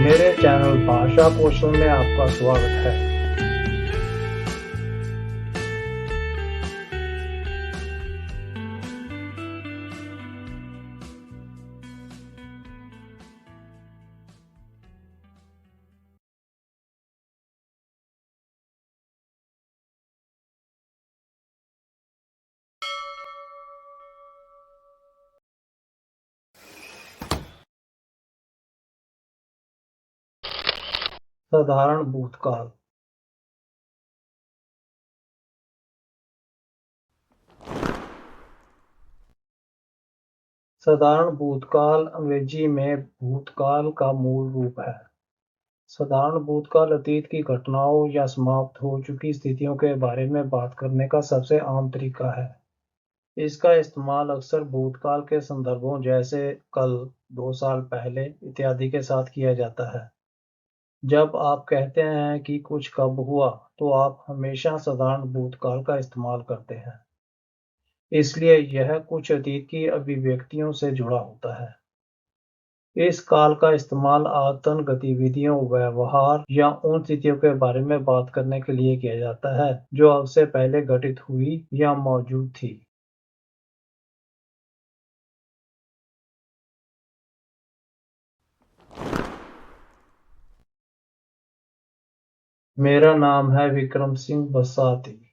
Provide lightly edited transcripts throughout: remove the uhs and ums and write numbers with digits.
मेरे चैनल भाषा कौशल में आपका स्वागत है। साधारण भूतकाल। साधारण भूतकाल अंग्रेजी में भूतकाल का मूल रूप है। साधारण भूतकाल अतीत की घटनाओं या समाप्त हो चुकी स्थितियों के बारे में बात करने का सबसे आम तरीका है। इसका इस्तेमाल अक्सर भूतकाल के संदर्भों जैसे कल, 2 साल पहले इत्यादि के साथ किया जाता है। जब आप कहते हैं कि कुछ कब हुआ, तो आप हमेशा साधारण भूतकाल का इस्तेमाल करते हैं। इसलिए यह कुछ अतीत की अभिव्यक्तियों से जुड़ा होता है। इस काल का इस्तेमाल आदतन गतिविधियों, व्यवहार या उन स्थितियों के बारे में बात करने के लिए किया जाता है जो अब से पहले घटित हुई या मौजूद थी। मेरा नाम है विक्रम सिंह बसाती।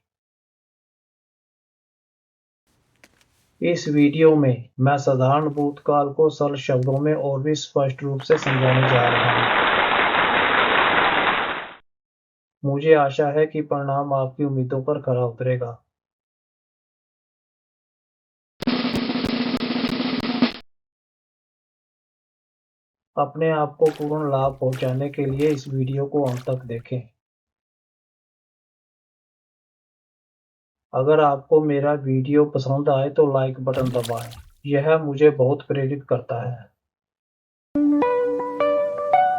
इस वीडियो में मैं साधारण भूतकाल को सरल शब्दों में और भी स्पष्ट रूप से समझाने जा रहा हूँ। मुझे आशा है कि परिणाम आपकी उम्मीदों पर खरा उतरेगा। अपने आप को पूर्ण लाभ पहुंचाने के लिए इस वीडियो को अंत तक देखें। अगर आपको मेरा वीडियो पसंद आए तो लाइक बटन दबाएं। यह मुझे बहुत प्रेरित करता है।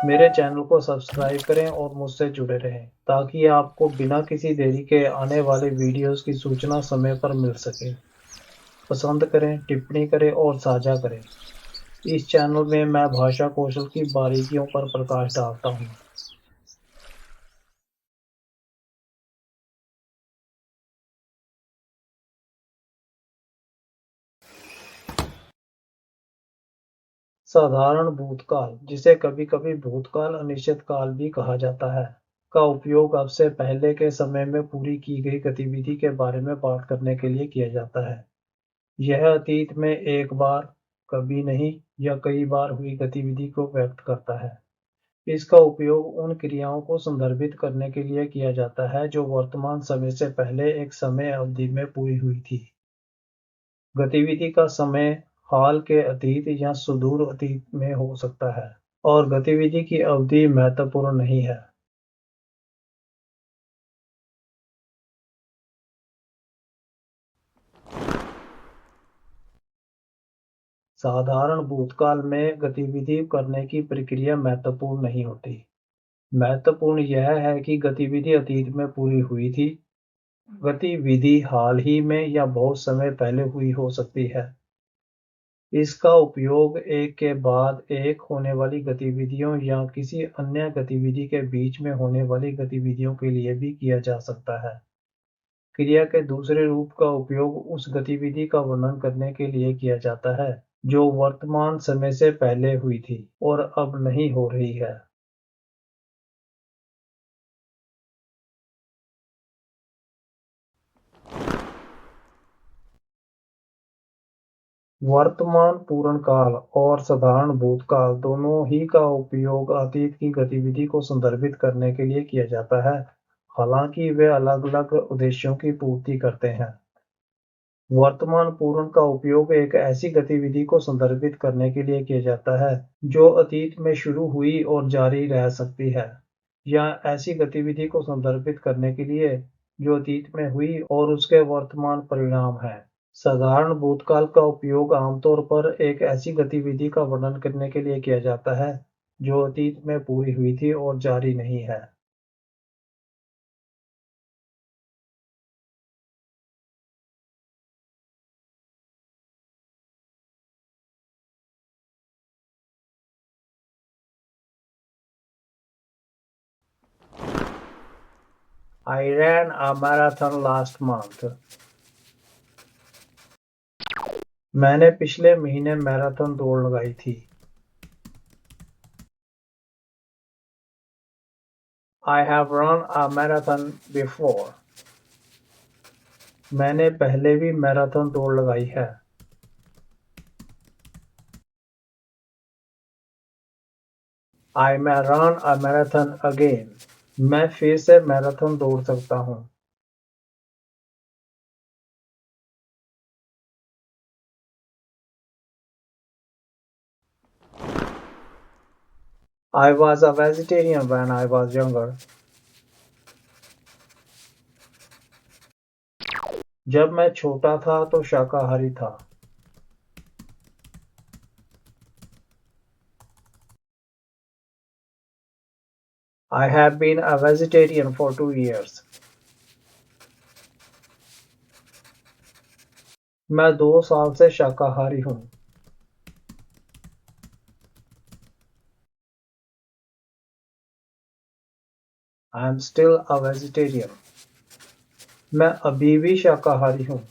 मेरे चैनल को सब्सक्राइब करें और मुझसे जुड़े रहें ताकि आपको बिना किसी देरी के आने वाले वीडियोस की सूचना समय पर मिल सके। पसंद करें, टिप्पणी करें और साझा करें। इस चैनल में मैं भाषा कौशल की बारीकियों पर प्रकाश डालता हूँ। साधारण भूतकाल, जिसे कभी-कभी भूतकाल अनिश्चित काल भी कहा जाता है, का उपयोग अब से पहले के समय में पूरी की गई गतिविधि के बारे में बात करने के लिए किया जाता है। यह अतीत में एक बार, कभी नहीं या कई बार हुई गतिविधि को व्यक्त करता है। इसका उपयोग उन क्रियाओं को संदर्भित करने के लिए किया जाता है जो वर्तमान समय से पहले एक समय अवधि में पूरी हुई थी। गतिविधि का समय हाल के अतीत या सुदूर अतीत में हो सकता है, और गतिविधि की अवधि महत्वपूर्ण नहीं है। साधारण भूतकाल में गतिविधि करने की प्रक्रिया महत्वपूर्ण नहीं होती। महत्वपूर्ण यह है कि गतिविधि अतीत में पूरी हुई थी। गतिविधि हाल ही में या बहुत समय पहले हुई हो सकती है। इसका उपयोग एक के बाद एक होने वाली गतिविधियों या किसी अन्य गतिविधि के बीच में होने वाली गतिविधियों के लिए भी किया जा सकता है। क्रिया के दूसरे रूप का उपयोग उस गतिविधि का वर्णन करने के लिए किया जाता है जो वर्तमान समय से पहले हुई थी और अब नहीं हो रही है। वर्तमान पूर्ण काल और साधारण भूतकाल दोनों ही का उपयोग अतीत की गतिविधि को संदर्भित करने के लिए किया जाता है, हालांकि वे अलग-अलग उद्देश्यों की पूर्ति करते हैं। वर्तमान पूर्ण का उपयोग एक ऐसी गतिविधि को संदर्भित करने के लिए किया जाता है जो अतीत में शुरू हुई और जारी रह सकती है, या ऐसी गतिविधि को संदर्भित करने के लिए जो अतीत में हुई और उसके वर्तमान परिणाम हैं। साधारण भूतकाल का उपयोग आमतौर पर एक ऐसी गतिविधि का वर्णन करने के लिए किया जाता है जो अतीत में पूरी हुई थी और जारी नहीं है। I ran a marathon last month. मैंने पिछले महीने मैराथन दौड़ लगाई थी. I have run a marathon before. मैंने पहले भी मैराथन दौड़ लगाई है. I may run a marathon again. मैं फिर से मैराथन दौड़ सकता हूँ. I was a vegetarian when I was younger. जब मैं छोटा था तो शाकाहारी था. I have been a vegetarian for 2 years. मैं 2 साल से शाकाहारी हूँ. I am still a vegetarian. मैं अभी भी शाकाहारी हूँ.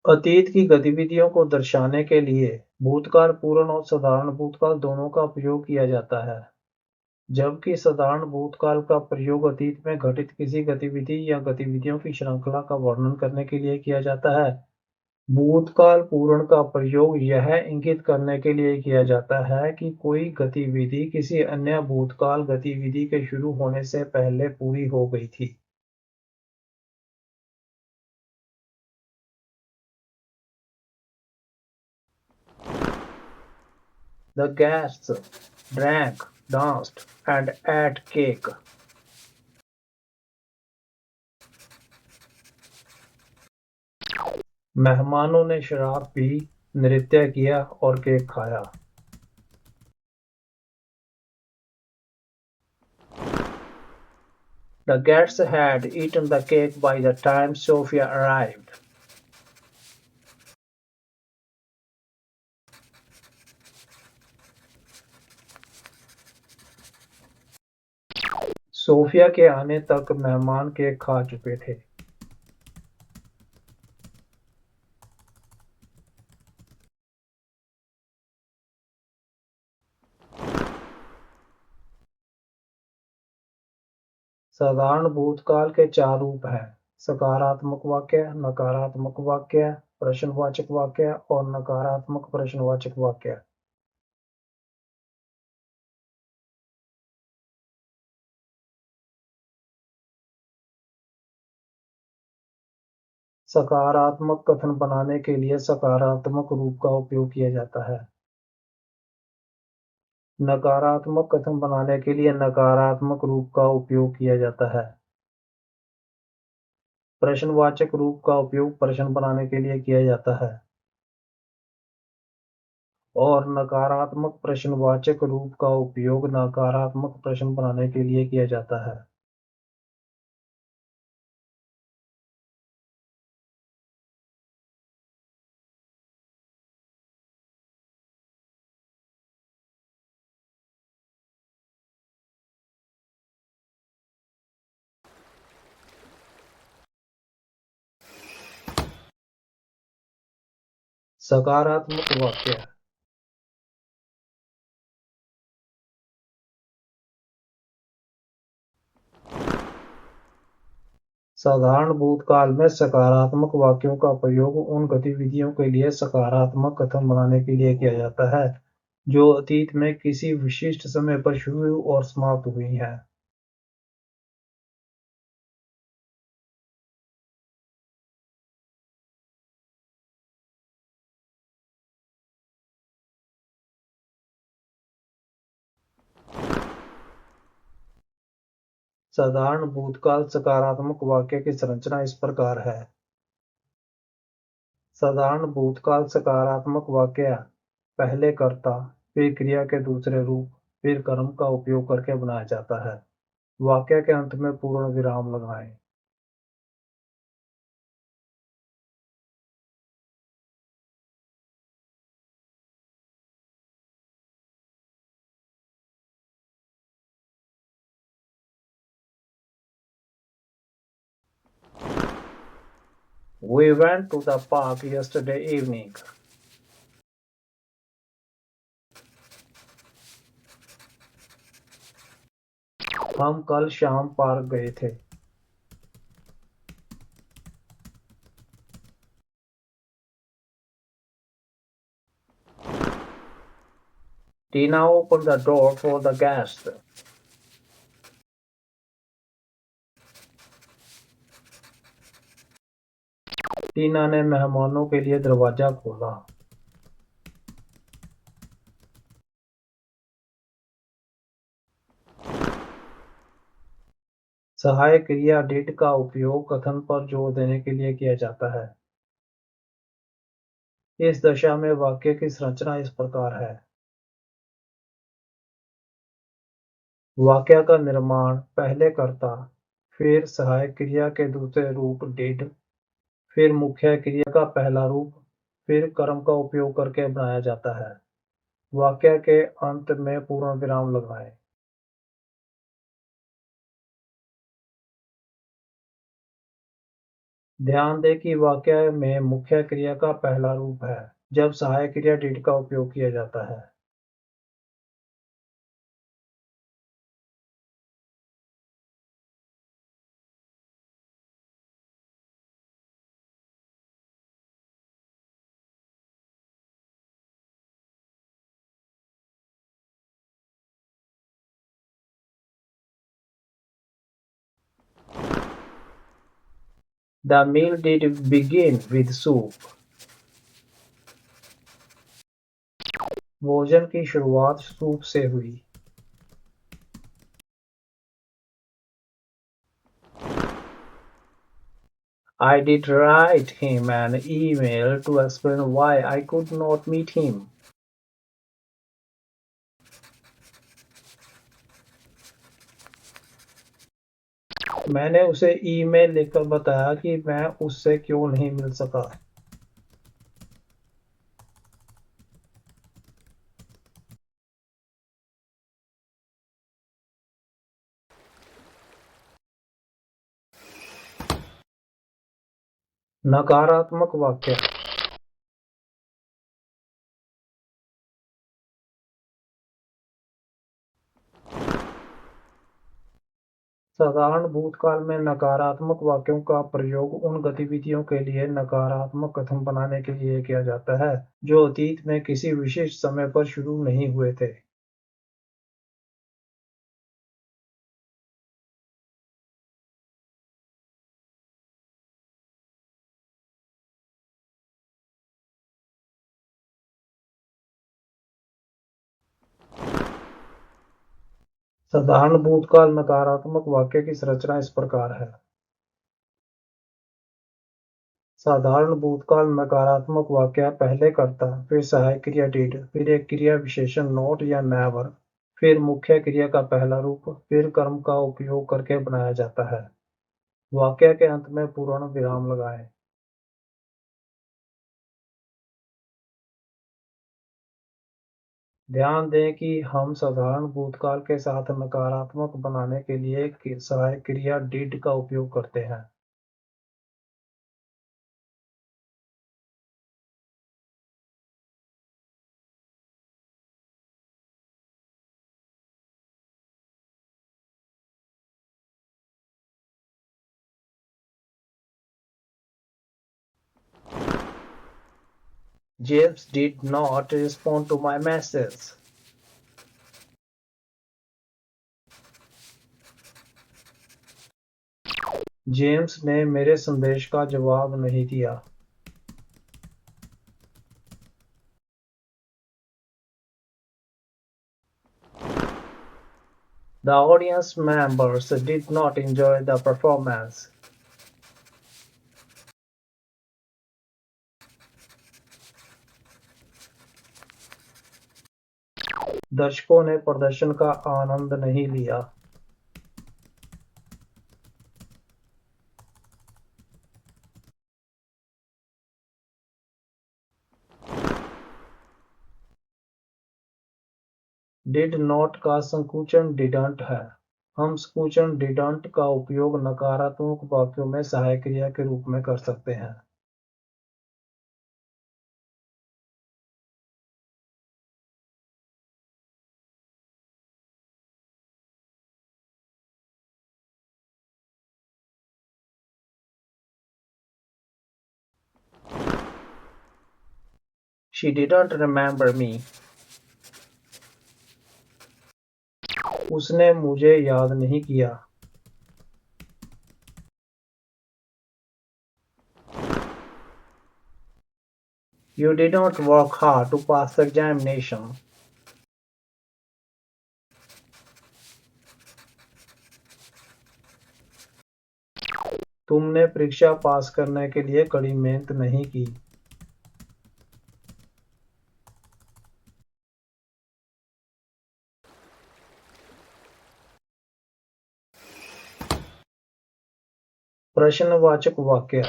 अतीत की गतिविधियों को दर्शाने के लिए भूतकाल पूर्ण और साधारण भूतकाल दोनों का प्रयोग किया जाता है. जबकि साधारण भूतकाल का प्रयोग अतीत में घटित किसी गतिविधि या गतिविधियों की श्रृंखला का वर्णन करने के लिए किया जाता है. भूतकाल पूर्ण का प्रयोग यह इंगित करने के लिए किया जाता है कि कोई गतिविधि किसी अन्य भूतकाल गतिविधि के शुरू होने से पहले पूरी हो गई थी. The guests drank, danced, and ate cake. मेहमानों ने शराब पी, नृत्य किया और केक खाया. The guests had eaten the cake by the time Sophia arrived. Sophia के आने तक मेहमान केक खा चुके थे. साधारण भूतकाल के 4 रूप हैं: सकारात्मक वाक्य, नकारात्मक वाक्य, प्रश्नवाचक वाक्य और नकारात्मक प्रश्नवाचक वाक्य. सकारात्मक कथन बनाने के लिए सकारात्मक रूप का उपयोग किया जाता है. नकारात्मक कथन बनाने के लिए नकारात्मक रूप का उपयोग किया जाता है. प्रश्नवाचक रूप का उपयोग प्रश्न बनाने के लिए किया जाता है. और नकारात्मक प्रश्नवाचक रूप का उपयोग नकारात्मक प्रश्न बनाने के लिए किया जाता है. सकारात्मक वाक्य. साधारण भूतकाल में सकारात्मक वाक्यों का प्रयोग उन गतिविधियों के लिए सकारात्मक कथन बनाने के लिए किया जाता है जो अतीत में किसी विशिष्ट समय पर शुरू और समाप्त हुई हैं. साधारण भूतकाल सकारात्मक वाक्य की संरचना इस प्रकार है. साधारण भूतकाल सकारात्मक वाक्य पहले कर्ता, फिर क्रिया के दूसरे रूप, फिर कर्म का उपयोग करके बनाया जाता है. वाक्य के अंत में पूर्ण विराम लगाएं. We went to the park yesterday evening. हम कल शाम पार्क गए थे। Tina opened the door for the guest. टीना ने मेहमानों के लिए दरवाजा खोला। सहायक क्रिया डिड का उपयोग कथन पर जोर देने के लिए किया जाता है। इस दशा में वाक्य की संरचना इस प्रकार है। वाक्य का निर्माण पहले कर्ता, फिर सहायक क्रिया के दूसरे रूप डिड, फिर मुख्य क्रिया का पहला रूप, फिर कर्म का उपयोग करके बनाया जाता है। वाक्य के अंत में पूर्ण विराम लगाएं। ध्यान दें कि वाक्य में मुख्य क्रिया का पहला रूप है जब सहायक क्रिया डिड का उपयोग किया जाता है। The meal did begin with soup. भोजन की शुरुआत सूप से हुई। I did write him an email to explain why I could not meet him. मैंने उसे ईमेल लिखकर बताया कि मैं उससे क्यों नहीं मिल सका। नकारात्मक वाक्य। साधारण भूतकाल में नकारात्मक वाक्यों का प्रयोग उन गतिविधियों के लिए नकारात्मक कथन बनाने के लिए किया जाता है जो अतीत में किसी विशेष समय पर शुरू नहीं हुए थे। साधारण भूतकाल नकारात्मक वाक्य की संरचना इस प्रकार है। साधारण भूतकाल नकारात्मक वाक्य पहले कर्ता, फिर सहायक क्रिया डिड, फिर एक क्रिया विशेषण नॉट या नेवर, फिर मुख्य क्रिया का पहला रूप, फिर कर्म का उपयोग करके बनाया जाता है। वाक्य के अंत में पूर्ण विराम लगाएं। ध्यान दें कि हम साधारण भूतकाल के साथ नकारात्मक बनाने के लिए सहायक क्रिया डिड का उपयोग करते हैं। James did not respond to my message. James ने मेरे संदेश का जवाब नहीं दिया। The audience members did not enjoy the performance. दर्शकों ने प्रदर्शन का आनंद नहीं लिया। Did not का संकुचन didn't है। हम संकुचन didn't का उपयोग नकारात्मक वाक्यों में सहायक क्रिया के रूप में कर सकते हैं। She didn't remember me. उसने मुझे याद नहीं किया. You didn't work hard to pass the examination. तुमने परीक्षा पास करने के लिए कड़ी मेहनत नहीं की. प्रश्नवाचक वाक्य.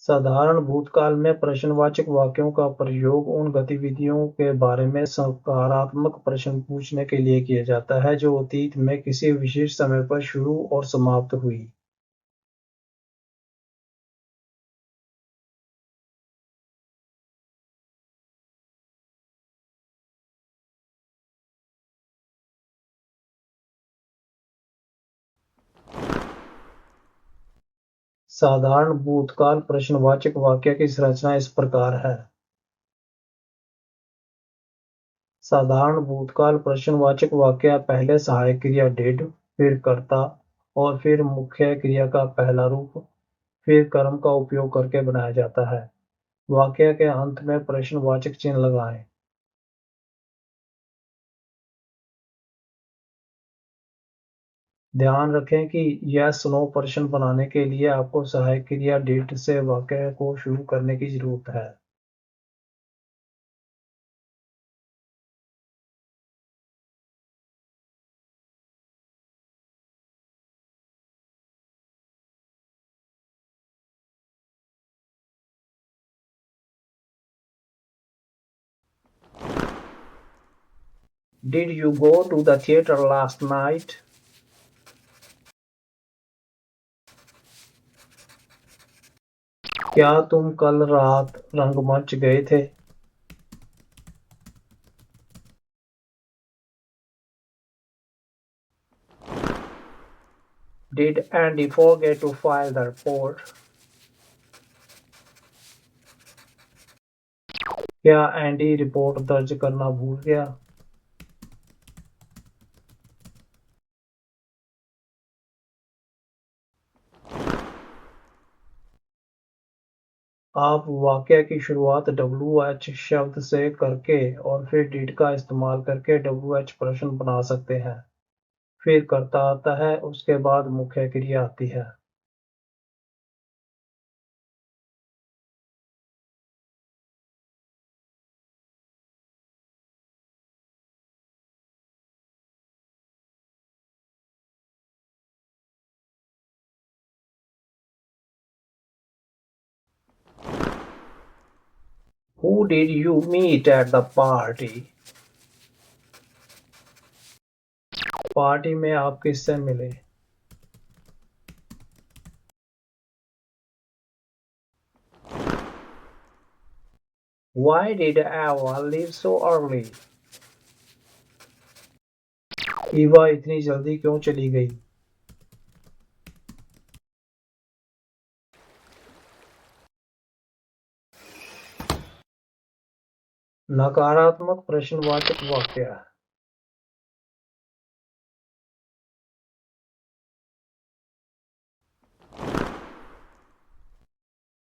साधारण भूतकाल में प्रश्नवाचक वाक्यों का प्रयोग उन गतिविधियों के बारे में सकारात्मक प्रश्न पूछने के लिए किया जाता है जो अतीत में किसी विशेष समय पर शुरू और समाप्त हुई. साधारण भूतकाल प्रश्नवाचक वाक्य की संरचना इस प्रकार है. साधारण भूतकाल प्रश्नवाचक वाक्य पहले सहायक क्रिया डिड, फिर कर्ता और फिर मुख्य क्रिया का पहला रूप, फिर कर्म का उपयोग करके बनाया जाता है. वाक्य के अंत में प्रश्नवाचक चिन्ह लगाएं. ध्यान रखें कि यस नो प्रश्न बनाने के लिए आपको सहायक क्रिया डिड से वाक्य को शुरू करने की जरूरत है. Did you go to the theater last night? क्या तुम कल रात रंगमंच गए थे? Did Andy forget to file the report? क्या एंडी रिपोर्ट दर्ज करना भूल गया? आप वाक्य की शुरुआत WH शब्द से करके और फिर डिड का इस्तेमाल करके WH प्रश्न बना सकते हैं. फिर कर्ता आता है, उसके बाद मुख्य क्रिया आती है. Who did you meet at the party? Party में आप किससे मिले? Why did Ava leave so early? Eva इतनी जल्दी क्यों चली गई? नकारात्मक प्रश्नवाचक वाक्य.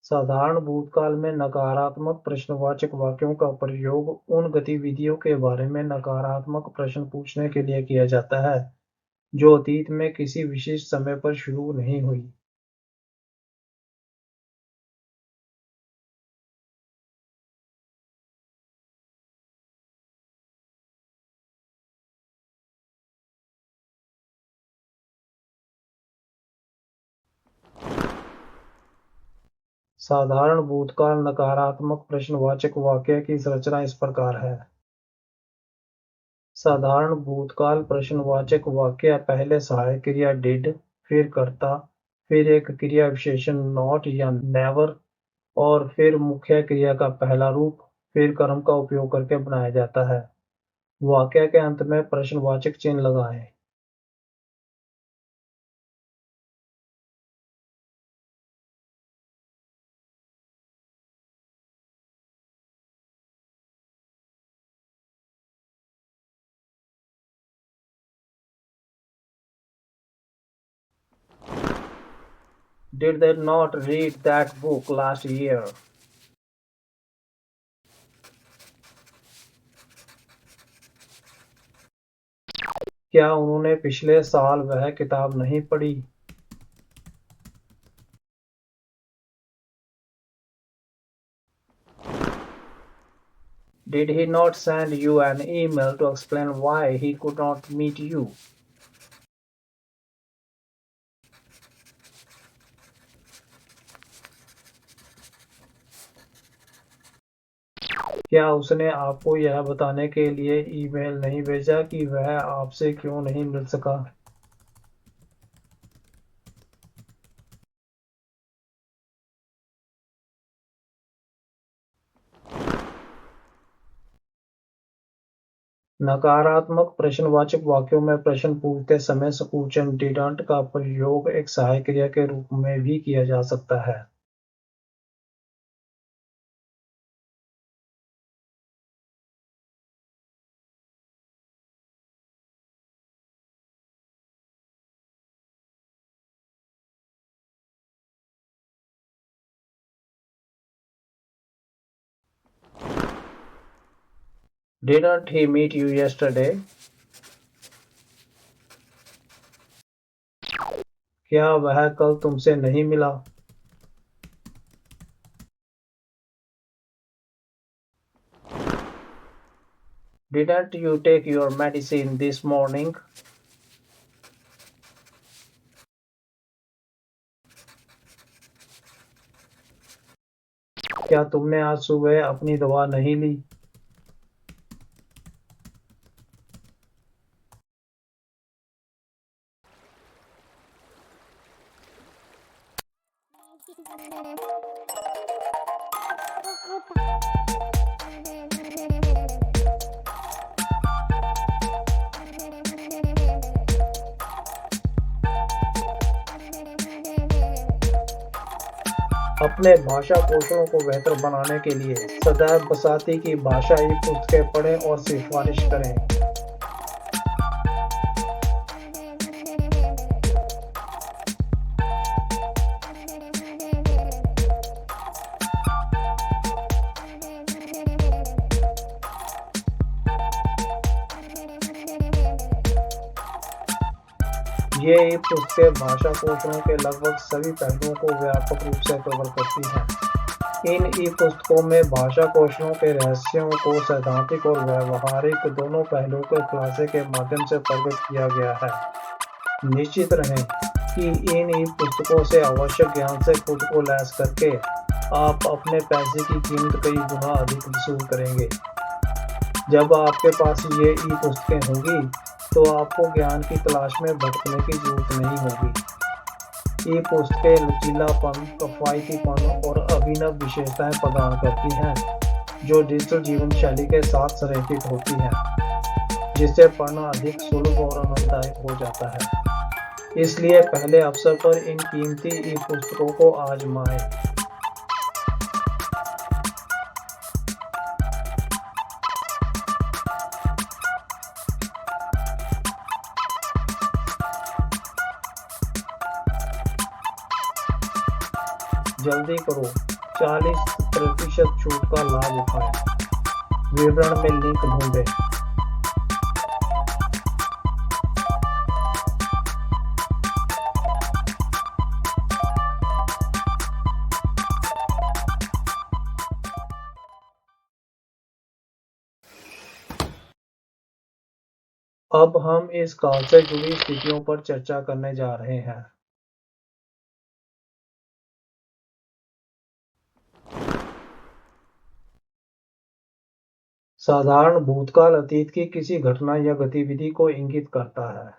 साधारण भूतकाल में नकारात्मक प्रश्नवाचक वाक्यों का प्रयोग उन गतिविधियों के बारे में नकारात्मक प्रश्न पूछने के लिए किया जाता है जो अतीत में किसी विशेष समय पर शुरू नहीं हुई. साधारण भूतकाल नकारात्मक प्रश्नवाचक वाक्य की संरचना इस प्रकार है. साधारण भूतकाल प्रश्नवाचक वाक्य पहले सहायक क्रिया डिड, फिर कर्ता, फिर एक क्रिया विशेषण नॉट या नेवर और फिर मुख्य क्रिया का पहला रूप, फिर कर्म का उपयोग करके बनाया जाता है. वाक्य के अंत में प्रश्नवाचक चिन्ह लगाएं. Did they not read that book last year? क्या उन्होंने पिछले साल वह किताब नहीं पढ़ी? Did he not send you an email to explain why he could not meet you? क्या उसने आपको यह बताने के लिए ईमेल नहीं भेजा कि वह आपसे क्यों नहीं मिल सका? नकारात्मक प्रश्नवाचक वाक्यों में प्रश्न पूछते समय सकुचन डिडंट का प्रयोग एक सहायक क्रिया के रूप में भी किया जा सकता है। Didn't he meet you yesterday? क्या वह कल तुमसे नहीं मिला? Didn't you take your medicine this morning? क्या तुमने आज सुबह अपनी दवा नहीं ली? अपने भाषा कौशलों को बेहतर बनाने के लिए सदैव बसाती की भाषाई पुस्तकें पढ़ें और सिफारिश करें। ये पुस्तकें भाषा कौशलों के लगभग सभी पहलुओं को व्यापक रूप से कवर करती हैं। इन पुस्तकों में भाषा कौशलों के रहस्यों को सैद्धांतिक और व्यावहारिक दोनों पहलुओं के खुलासे के माध्यम से प्रकट किया गया है। निश्चित रहें कि इन पुस्तकों से आवश्यक ज्ञान से खुद को लैस करके आप अपने पैसे की कीमत कई गुना अधिक वसूल करेंगे। जब आपके पास ये पुस्तकें होंगी तो आपको ज्ञान की तलाश में भटकने की जरूरत नहीं होगी। पुस्तकें लचीलापन, किफायतीपन और अभिनव विशेषताएं प्रदान करती हैं जो डिजिटल जीवन शैली के साथ संरेखित होती हैं, जिससे पढ़ना अधिक सुलभ और आनंददायक हो जाता है। इसलिए पहले अवसर पर इन कीमती पुस्तकों को आजमाएं। जल्दी करो, 40% छूट का लाभ उठाएं। विवरण में लिंक ढूंढें। अब हम इस काल से जुड़ी स्थितियों पर चर्चा करने जा रहे हैं। साधारण भूतकाल अतीत की किसी घटना या गतिविधि को इंगित करता है।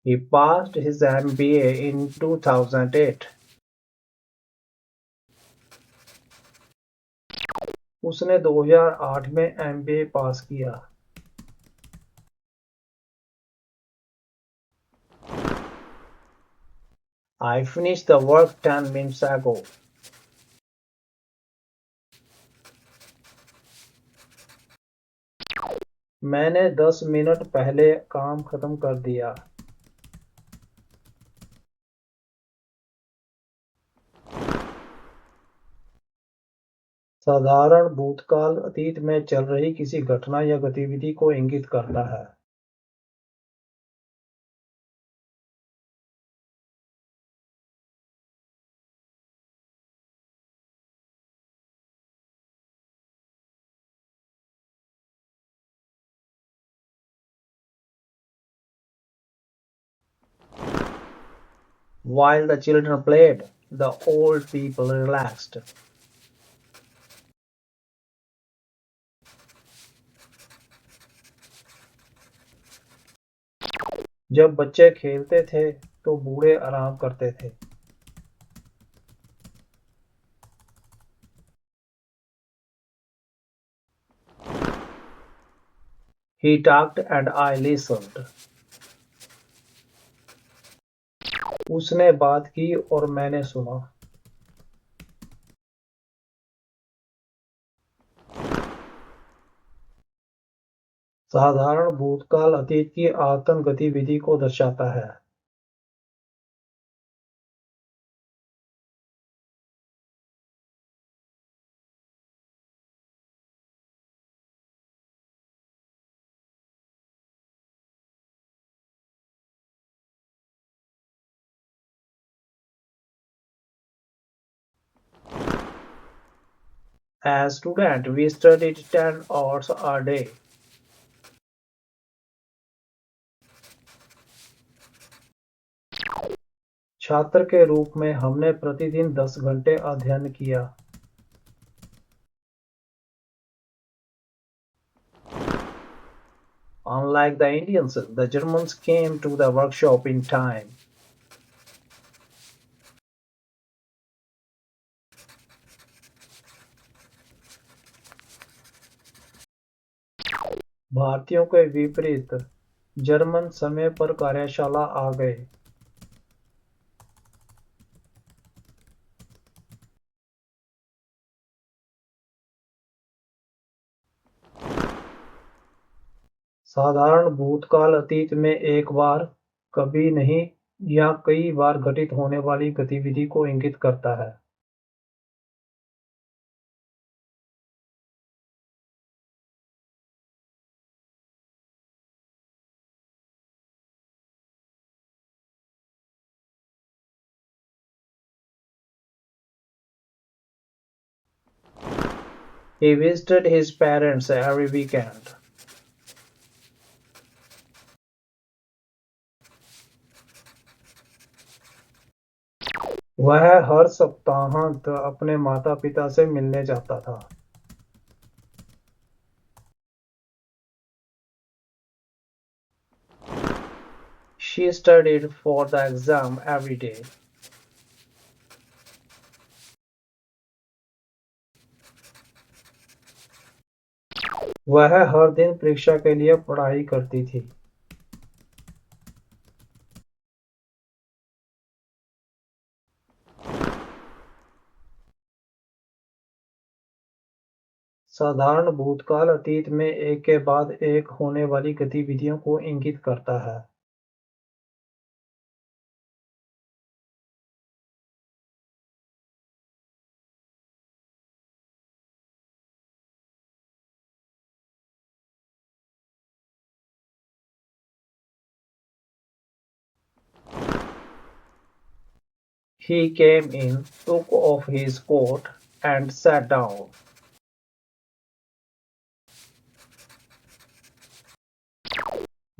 He passed his MBA in 2008. उसने 2008 में MBA पास किया। I finished the work 10 minutes ago. मैंने 10 मिनट पहले काम खत्म कर दिया। साधारण भूतकाल अतीत में चल रही किसी घटना या गतिविधि को इंगित करता है। While the children played, the old people relaxed. जब बच्चे खेलते थे तो बूढ़े आराम करते थे। He talked and I listened. उसने बात की और मैंने सुना। साधारण भूतकाल अतीत की आतन गतिविधि को दर्शाता है। As student, we studied 10 hours a day. छात्र के रूप में हमने प्रतिदिन 10 घंटे अध्ययन किया। Unlike the Indians, the Germans came to the workshop in time. भारतीयों के विपरीत जर्मन समय पर कार्यशाला आ गए। साधारण भूतकाल अतीत में एक बार, कभी नहीं या कई बार घटित होने वाली गतिविधि को इंगित करता है। He visited his parents every weekend. वह हर सप्ताहांत अपने माता-पिता से मिलने जाता था। She studied for the exam every day. वह हर दिन परीक्षा के लिए पढ़ाई करती थी। साधारण भूतकाल अतीत में एक के बाद एक होने वाली गतिविधियों को इंगित करता है। He came in, took off his coat, and sat down.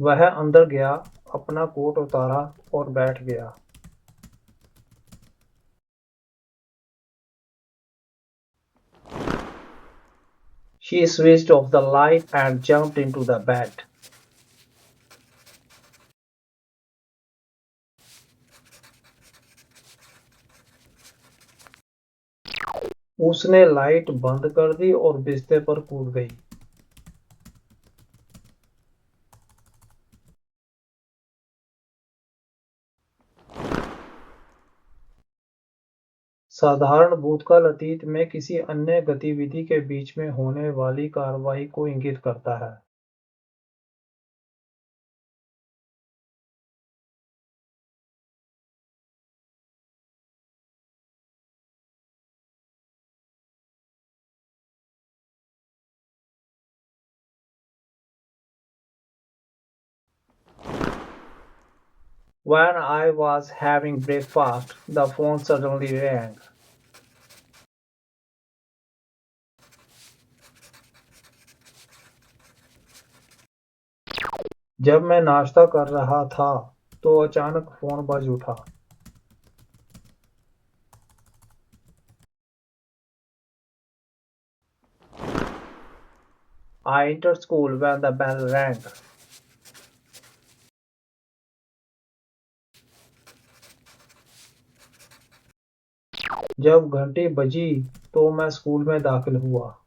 वह अंदर गया, अपना कोट उतारा और बैठ गया। She switched off the light and jumped into the bed. उसने लाइट बंद कर दी और बिस्तर पर कूद गई। साधारण भूतकाल अतीत में किसी अन्य गतिविधि के बीच में होने वाली कार्रवाई को इंगित करता है। When I was having breakfast, the phone suddenly rang. जब मैं नाश्ता कर रहा था, तो अचानक फोन बज उठा। I entered school when the bell rang. जब घंटी बजी, तो मैं स्कूल में दाखिल हुआ।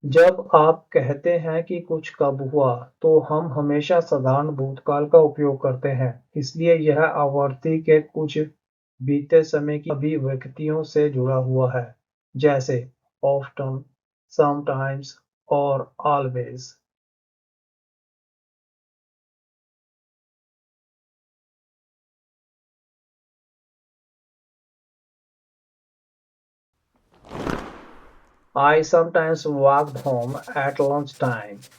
जब आप कहते हैं कि कुछ कब हुआ, तो हम हमेशा साधारण भूतकाल का उपयोग करते हैं, इसलिए यह आवर्ती के कुछ बीते समय की अभिव्यक्तियों से जुड़ा हुआ है, जैसे often, sometimes और always। I sometimes walked home at lunchtime।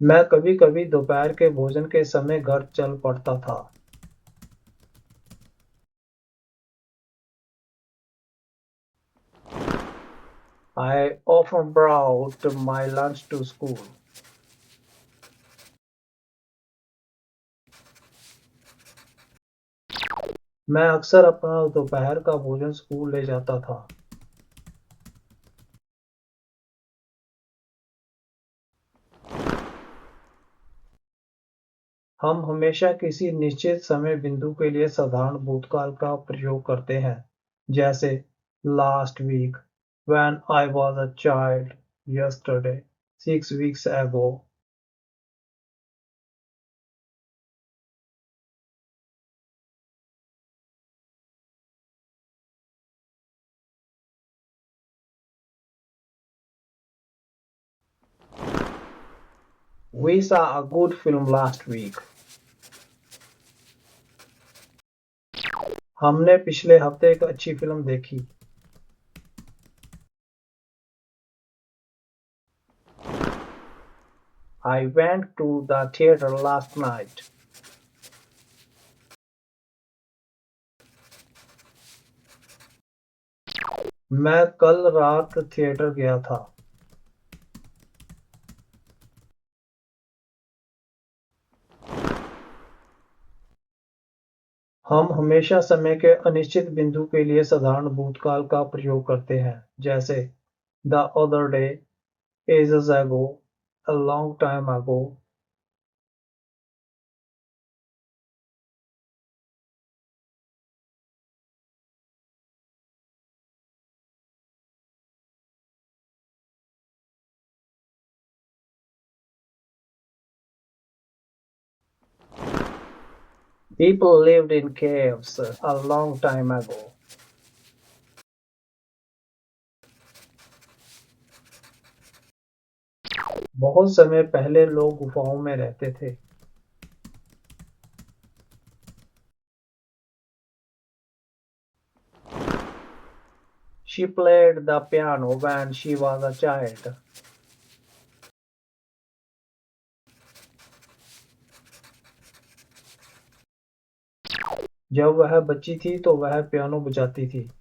मैं कभी-कभी दोपहर के भोजन के समय घर चल पड़ता था। I often brought my lunch to school। मैं अक्सर अपना दोपहर का भोजन स्कूल ले जाता था। हम हमेशा किसी निश्चित समय बिंदु के लिए साधारण भूतकाल का प्रयोग करते हैं, जैसे last week, when I was a child, yesterday, 6 weeks ago। We saw a good film last week। हमने पिछले हफ्ते एक अच्छी फिल्म देखी। I went to the theater last night। मैं कल रात थिएटर गया था। हम हमेशा समय के अनिश्चित बिंदु के लिए साधारण भूतकाल का प्रयोग करते हैं, जैसे the other day, ages ago, a long time ago. People lived in caves a long time ago। बहुत समय पहले लोग गुफाओं में रहते थे। She played the piano when she was a child। जब वह बच्ची थी तो वह पियानो बजाती थी।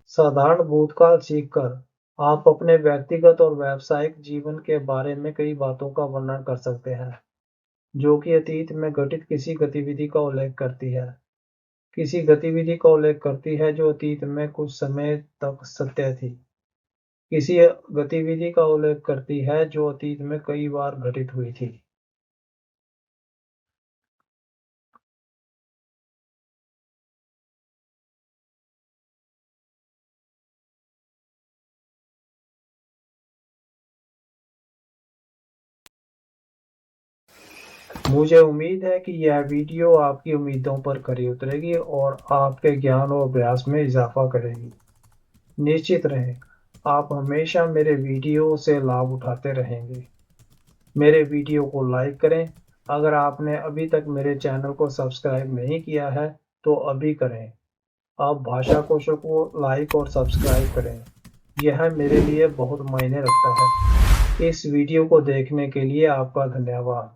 साधारण भूतकाल सीखकर आप अपने व्यक्तिगत और व्यावसायिक जीवन के बारे में कई बातों का वर्णन कर सकते हैं, जो कि अतीत में घटित किसी गतिविधि का उल्लेख करती है। किसी गतिविधि का उल्लेख करती है जो अतीत में कुछ समय तक सत्य थी। किसी गतिविधि का उल्लेख करती है जो अतीत में कई बार घटित हुई थी। मुझे उम्मीद है कि यह वीडियो आपकी उम्मीदों पर खरी उतरेगी और आपके ज्ञान और अभ्यास में इजाफा करेगी। निश्चित रहें, आप हमेशा मेरे वीडियो से लाभ उठाते रहेंगे। मेरे वीडियो को लाइक करें। अगर आपने अभी तक मेरे चैनल को सब्सक्राइब नहीं किया है तो अभी करें। आप भाषा कोशों को लाइक और सब्सक्राइब करें। यह मेरे लिए बहुत मायने रखता है। इस वीडियो को देखने के लिए आपका धन्यवाद।